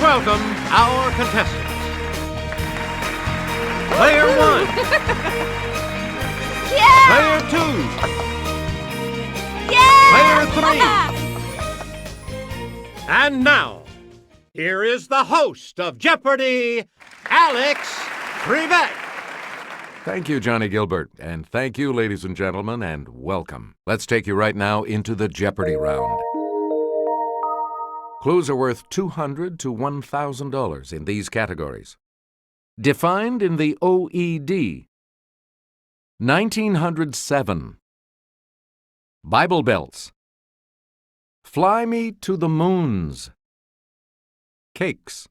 welcome our contestants. Player 1. Yeah! Player 2. Yeah! Player 3. And now, here is the host of Jeopardy, Alex Trebek. Thank you, Johnny Gilbert, and thank you, ladies and gentlemen, and welcome. Let's take you right now into the Jeopardy round. Clues are worth $200 to $1,000 in these categories. Defined in the OED. 1907. Bible belts. Fly me to the moons. Cakes.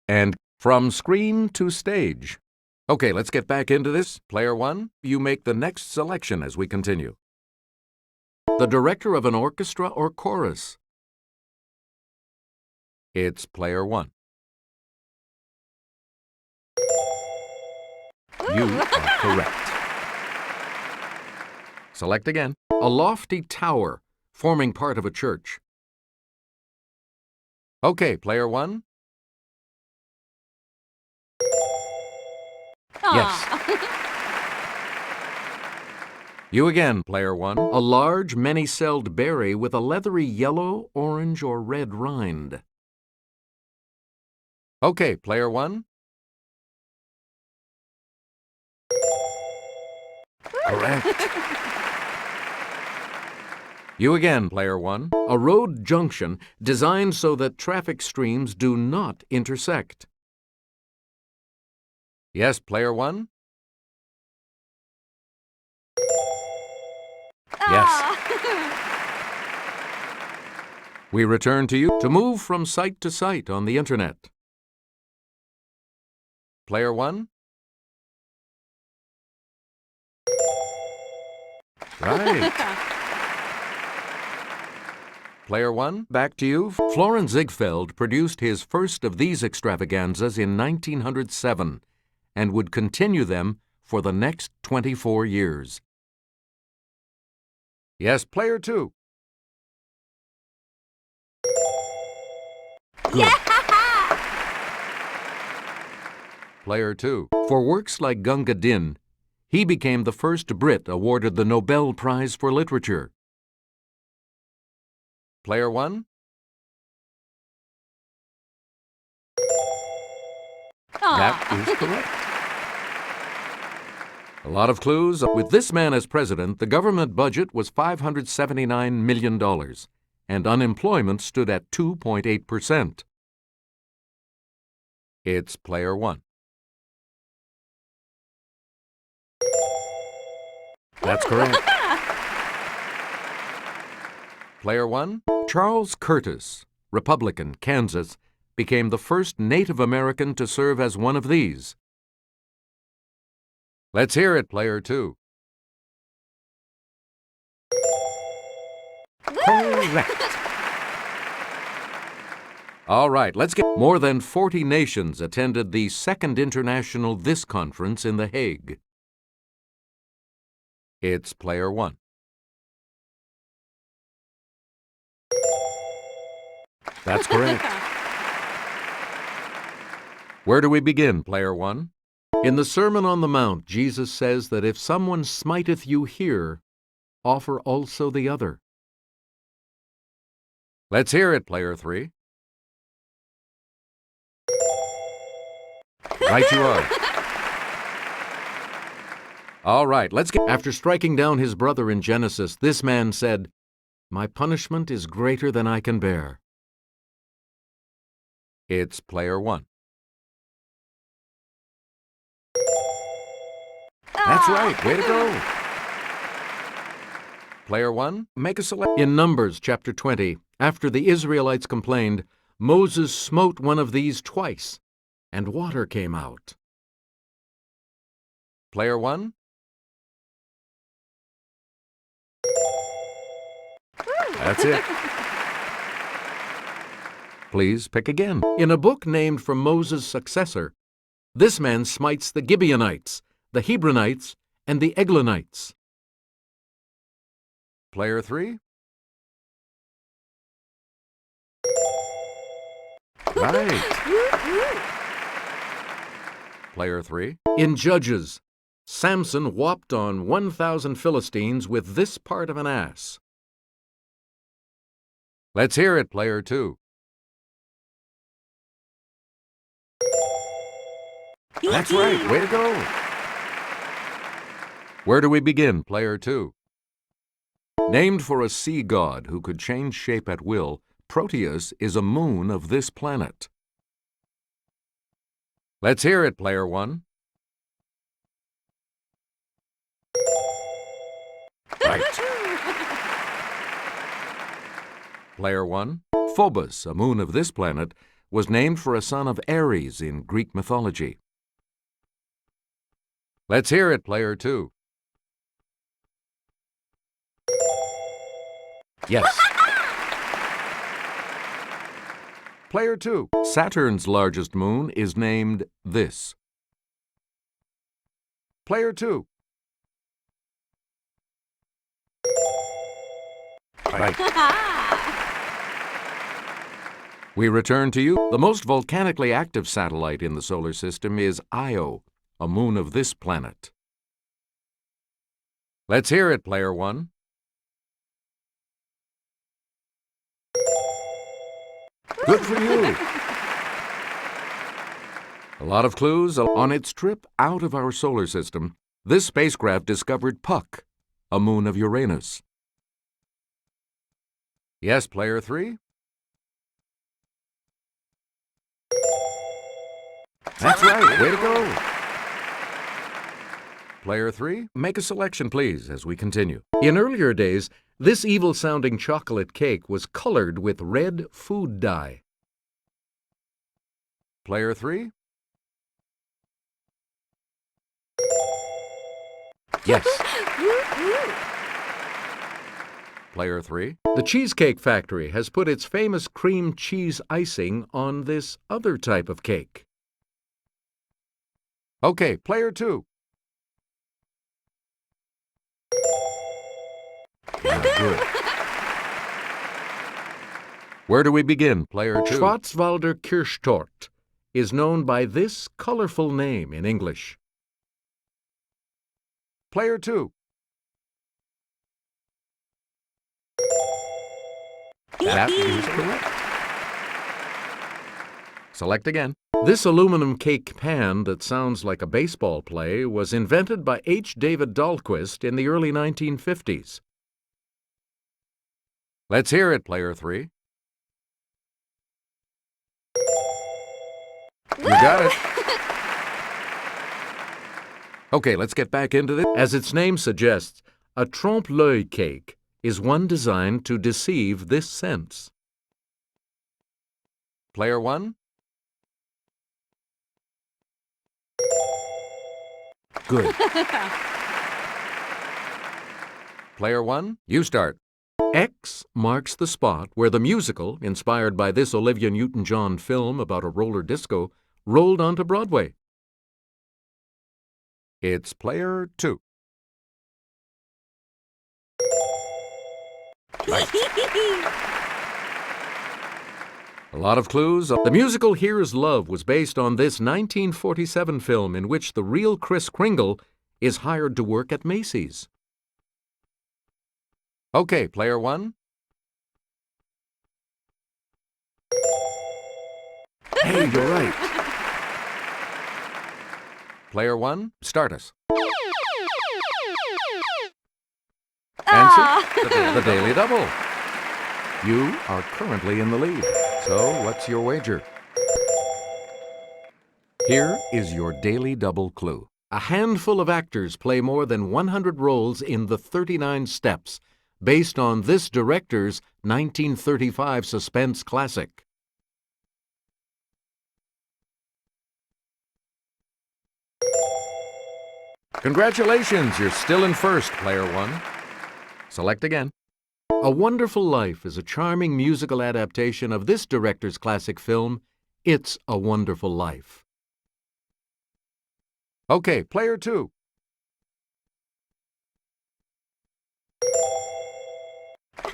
And from screen to stage. Okay, let's get back into this. Player 1, you make the next selection as we continue. The director of an orchestra or chorus. It's Player 1. You are correct. Select again. A lofty tower forming part of a church. Okay, Player 1. Yes. You again, Player 1. A large, many-celled berry with a leathery yellow, orange, or red rind. Okay, Player 1. Correct. You again, Player 1. A road junction designed so that traffic streams do not intersect. Yes, Player 1. Yes. We return to you to move from site to site on the Internet. Player 1. Right. Player 1, back to you. Florin Ziegfeld produced his first of these extravaganzas in 1907 and would continue them for the next 24 years. Yes, Player 2. Good. Yeah! Player 2. For works like Gunga Din, he became the first Brit awarded the Nobel Prize for Literature. Player 1. That is correct. A lot of clues. With this man as president, the government budget was $579 million, and unemployment stood at 2.8%. It's Player 1. That's correct. Player 1. Charles Curtis, Republican, Kansas, became the first Native American to serve as one of these. Let's hear it, Player 2. Correct. All right, let's get more than 40 nations attended the Second International This Conference in The Hague. It's Player 1. That's correct. Where do we begin, Player 1? In the Sermon on the Mount, Jesus says that if someone smiteth you here, offer also the other. Let's hear it, Player 3. Right you are. All right, let's get... After striking down his brother in Genesis, this man said, "My punishment is greater than I can bear." It's Player 1. That's right. Way to go. Player 1, make a select. In Numbers chapter 20, after the Israelites complained, Moses smote one of these twice, and water came out. Player 1. That's it. Please pick again. In a book named for Moses' successor, this man smites the Gibeonites, the Hebronites, and the Eglonites. Player 3. Right. Player 3. In Judges, Samson whopped on 1,000 Philistines with this part of an ass. Let's hear it, Player 2. That's right. Way to go. Where do we begin, Player 2? Named for a sea god who could change shape at will, Proteus is a moon of this planet. Let's hear it, Player 1. Right. Player 1. Phobos, a moon of this planet, was named for a son of Ares in Greek mythology. Let's hear it, Player 2. Yes. Player 2. Saturn's largest moon is named this. Player 2. Right. We return to you. The most volcanically active satellite in the solar system is Io, a moon of this planet. Let's hear it, Player 1. Good for you. A lot of clues. On its trip out of our solar system, this spacecraft discovered Puck, a moon of Uranus. Yes, Player 3? That's right. Way to go. Player 3, make a selection, please, as we continue. In earlier days, this evil-sounding chocolate cake was colored with red food dye. Player 3? Yes. Player 3. The Cheesecake Factory has put its famous cream cheese icing on this other type of cake. Okay, Player 2. Good. Where do we begin, Player 2? Schwarzwälder Kirschtorte is known by this colorful name in English. Player 2. That is correct. Select again. This aluminum cake pan that sounds like a baseball play was invented by H. David Dahlquist in the early 1950s. Let's hear it, Player 3. You got it. Okay, let's get back into this. As its name suggests, a trompe-l'œil cake is one designed to deceive this sense. Player 1. Good. Player 1, you start. X marks the spot where the musical, inspired by this Olivia Newton-John film about a roller disco, rolled onto Broadway. It's Player 2. Right. A lot of clues. The musical Here's Love was based on this 1947 film in which the real Kris Kringle is hired to work at Macy's. Okay, Player 1. Hey, you're right. Player 1, start us. Answer, the Daily Double. You are currently in the lead. So, what's your wager? Here is your Daily Double clue. A handful of actors play more than 100 roles in The 39 Steps, based on this director's 1935 suspense classic. Congratulations, you're still in first, Player 1. Select again. A Wonderful Life is a charming musical adaptation of this director's classic film, It's a Wonderful Life. Okay, Player 2.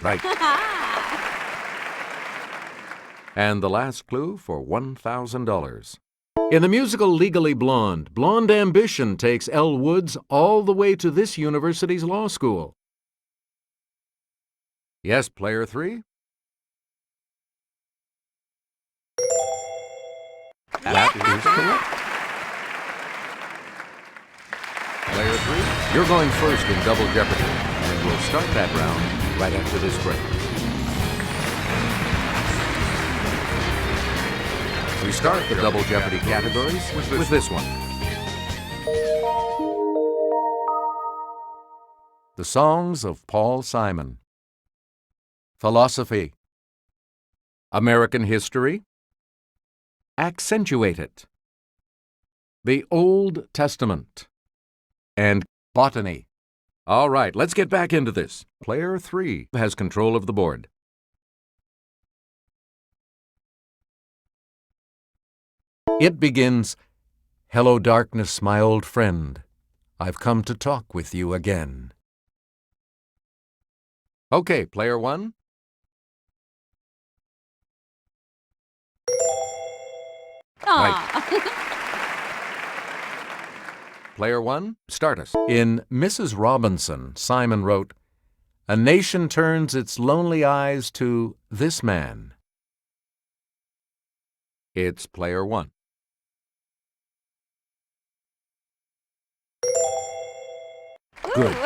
Right. And the last clue for $1,000. In the musical Legally Blonde, blonde ambition takes Elle Woods all the way to this university's law school. Yes, player 3? That is correct. Player 3, you're going first in Double Jeopardy, and we'll start that round right after this break. We start the Double Jeopardy categories with this one. The Songs of Paul Simon. Philosophy. American history. Accentuate it. The Old Testament. And botany. All right, let's get back into this. Player 3 has control of the board. It begins, "Hello, darkness, my old friend. I've come to talk with you again." Okay, player 1. Right. Player 1, start us. In Mrs. Robinson, Simon wrote, "A nation turns its lonely eyes to this man." It's player 1. Good.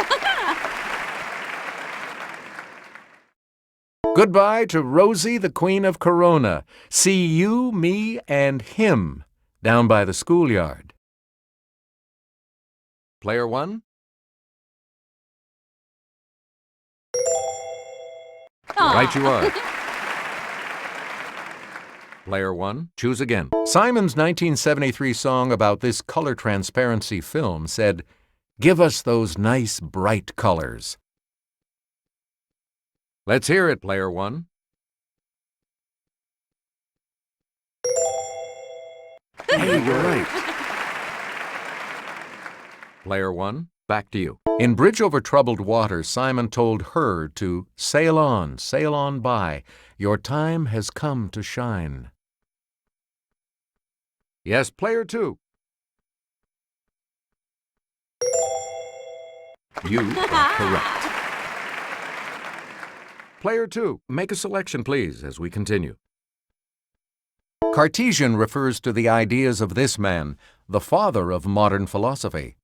Goodbye to Rosie, the Queen of Corona. See you, me, and him down by the schoolyard. Player 1. Right you are. Player 1, choose again. Simon's 1973 song about this color transparency film said, "Give us those nice bright colors." Let's hear it, player 1. Hey, you're right. Player 1, back to you. In Bridge Over Troubled Water, Simon told her to sail on by. Your time has come to shine. Yes, player 2. You are correct. Player 2, make a selection, please, as we continue. Cartesian refers to the ideas of this man, the father of modern philosophy.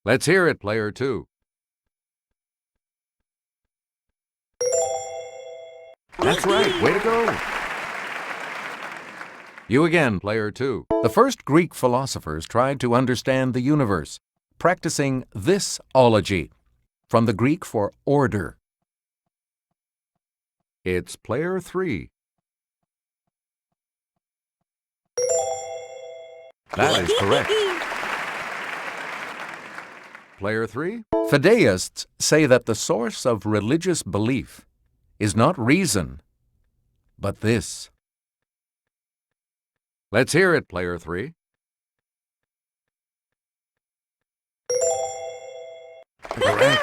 Let's hear it, player 2. That's right, way to go. You again, player 2. The first Greek philosophers tried to understand the universe, practicing this ology, from the Greek for order. It's player 3. That is correct. Player 3. Fideists say that the source of religious belief is not reason, but this. Let's hear it, player 3. Correct.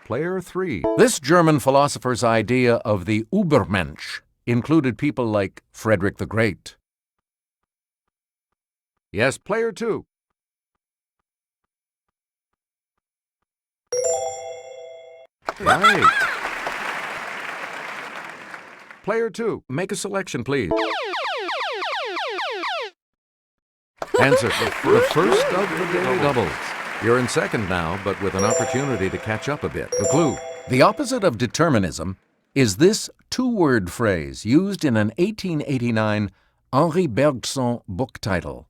Player 3. This German philosopher's idea of the Übermensch included people like Frederick the Great. Yes, player 2. Right. Player 2, make a selection, please. Answer the first of the daily doubles. You're in second now, but with an opportunity to catch up a bit. The clue. The opposite of determinism is this two-word phrase used in an 1889 Henri Bergson book title.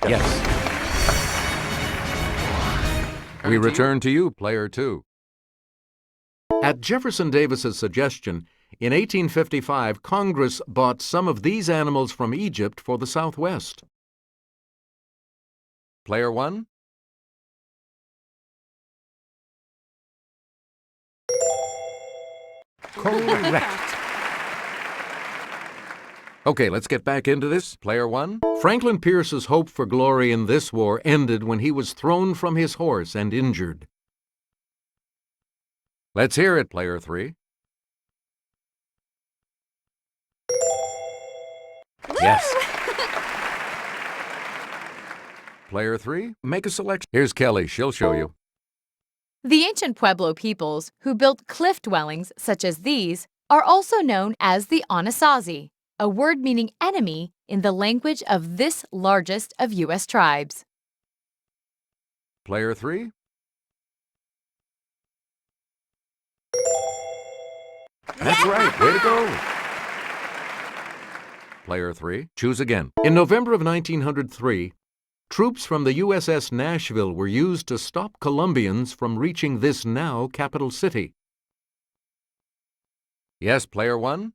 Yes. We return to you, player 2. At Jefferson Davis's suggestion, in 1855, Congress bought some of these animals from Egypt for the Southwest. Player 1. Correct. Okay, let's get back into this. Player one. Franklin Pierce's hope for glory in this war ended when he was thrown from his horse and injured. Let's hear it, player three. Yes. Player three, make a selection. Here's Kelly. She'll show you. The ancient Pueblo peoples who built cliff dwellings such as these are also known as the Anasazi, a word meaning enemy in the language of this largest of U.S. tribes. Player three. That's right. Way to go. Player three, choose again. In November of 1903, troops from the USS Nashville were used to stop Colombians from reaching this now capital city. Yes, player one.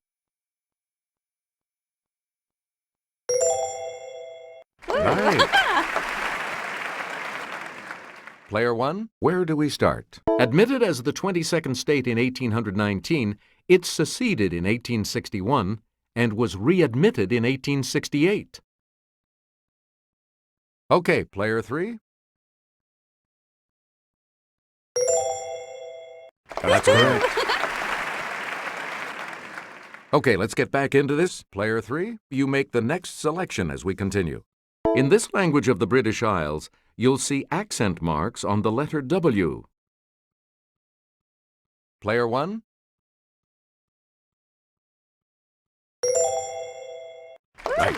Right. Player one, where do we start? Admitted as the 22nd state in 1819, it seceded in 1861 and was readmitted in 1868. Okay, player three. That's correct. Okay, let's get back into this. Player three, you make the next selection as we continue. In this language of the British Isles, you'll see accent marks on the letter W. Player one. Right.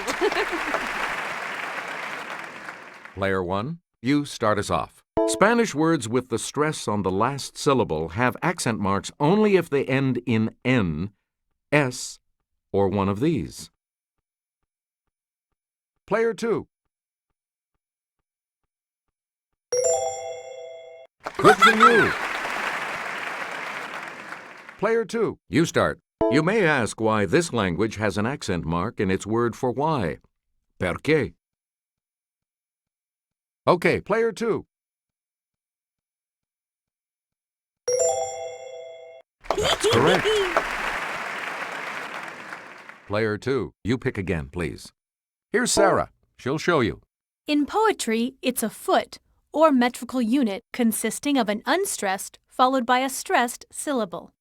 Player one, you start us off. Spanish words with the stress on the last syllable have accent marks only if they end in N, S, or one of these. Player two. Good for you. Player two, you start. You may ask why this language has an accent mark in its word for why. ¿Por qué? Okay, player two. That's correct. Player two, you pick again, please. Here's Sarah. She'll show you. In poetry, it's a foot, or metrical unit consisting of an unstressed followed by a stressed syllable.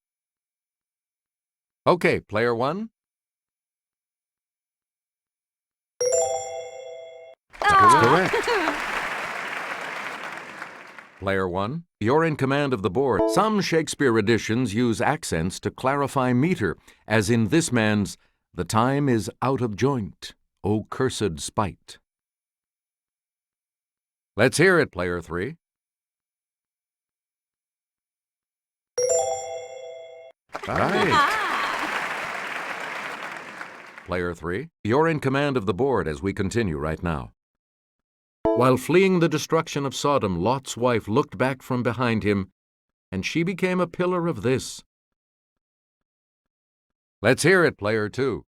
Okay, player one. That's correct. Player one, you're in command of the board. Some Shakespeare editions use accents to clarify meter, as in this man's, "The time is out of joint, O cursed spite." Let's hear it, player three. Right. Player three, you're in command of the board as we continue right now. While fleeing the destruction of Sodom, Lot's wife looked back from behind him, and she became a pillar of this. Let's hear it, player two.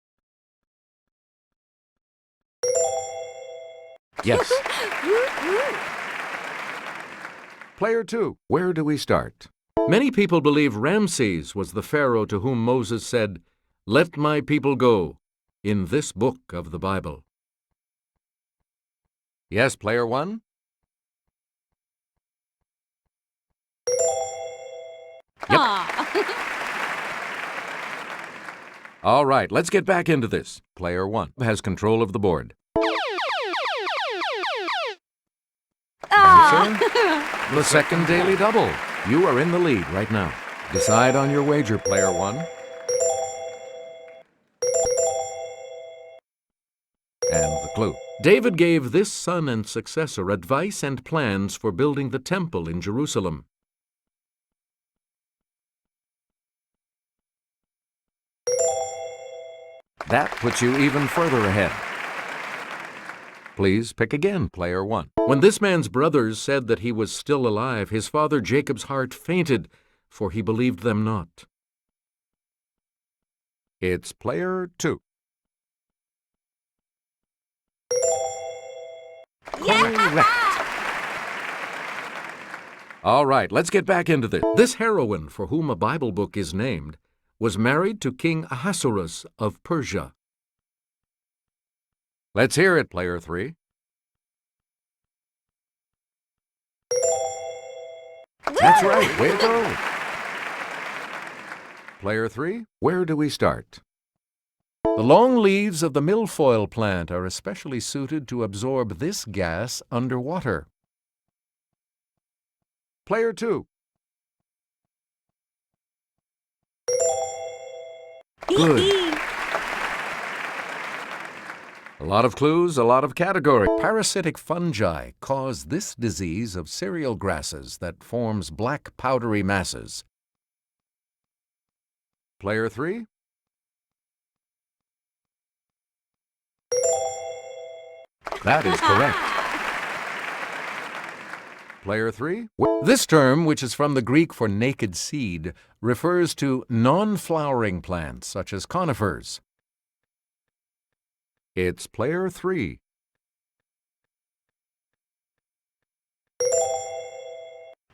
Yes. Player two, where do we start? Many people believe Ramses was the Pharaoh to whom Moses said, "Let my people go," in this book of the Bible. Yes, player one? Yep. All right, let's get back into this. Player one has control of the board. The second daily double. You are in the lead right now. Decide on your wager, player one. And the clue. David gave this son and successor advice and plans for building the temple in Jerusalem. That puts you even further ahead. Please pick again, player one. When this man's brothers said that he was still alive, his father Jacob's heart fainted, for he believed them not. It's player two. Correct. All right, let's get back into this. This heroine, for whom a Bible book is named, was married to King Ahasuerus of Persia. Let's hear it, player 3. That's right. Way to go. Player 3, where do we start? The long leaves of the milfoil plant are especially suited to absorb this gas underwater. Player 2. Good. A lot of clues, a lot of category. Parasitic fungi cause this disease of cereal grasses that forms black powdery masses. Player 3. That is correct. Player 3. This term, which is from the Greek for naked seed, refers to non-flowering plants such as conifers. It's player 3.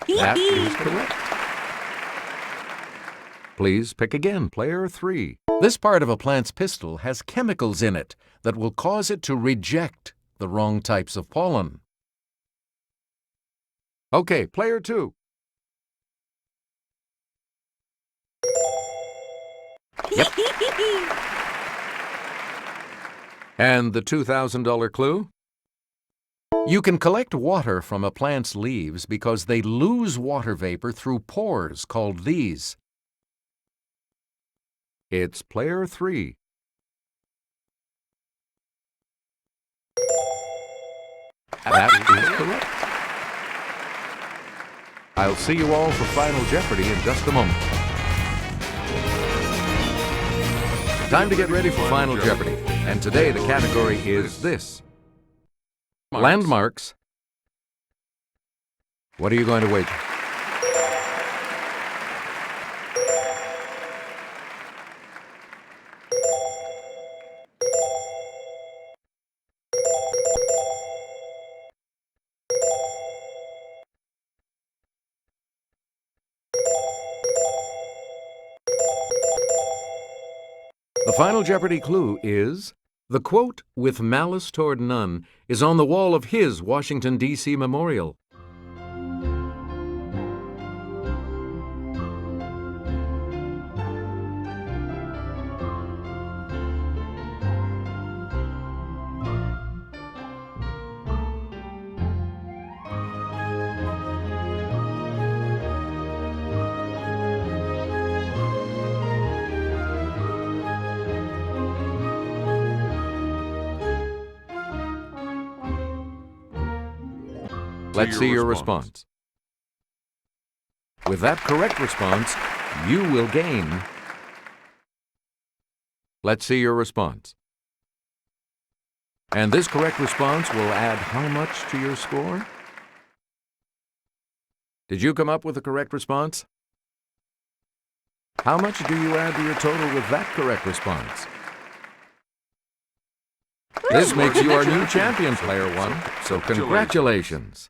That is correct. Please pick again, player 3. This part of a plant's pistil has chemicals in it that will cause it to reject the wrong types of pollen. Okay, player 2. Yep. And the $2,000 clue? You can collect water from a plant's leaves because they lose water vapor through pores called these. It's player 3. That is correct. I'll see you all for Final Jeopardy in just a moment. Time to get ready for Final Jeopardy. And today the category is this. Landmarks. What are you going to wager? The Final Jeopardy clue is, the quote, "with malice toward none," is on the wall of his Washington, D.C. memorial. Let's see your response. With that correct response, you will gain. Let's see your response. And this correct response will add how much to your score? Did you come up with the correct response? How much do you add to your total with that correct response? This makes you our new champion, Player 1, so congratulations.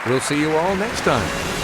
We'll see you all next time.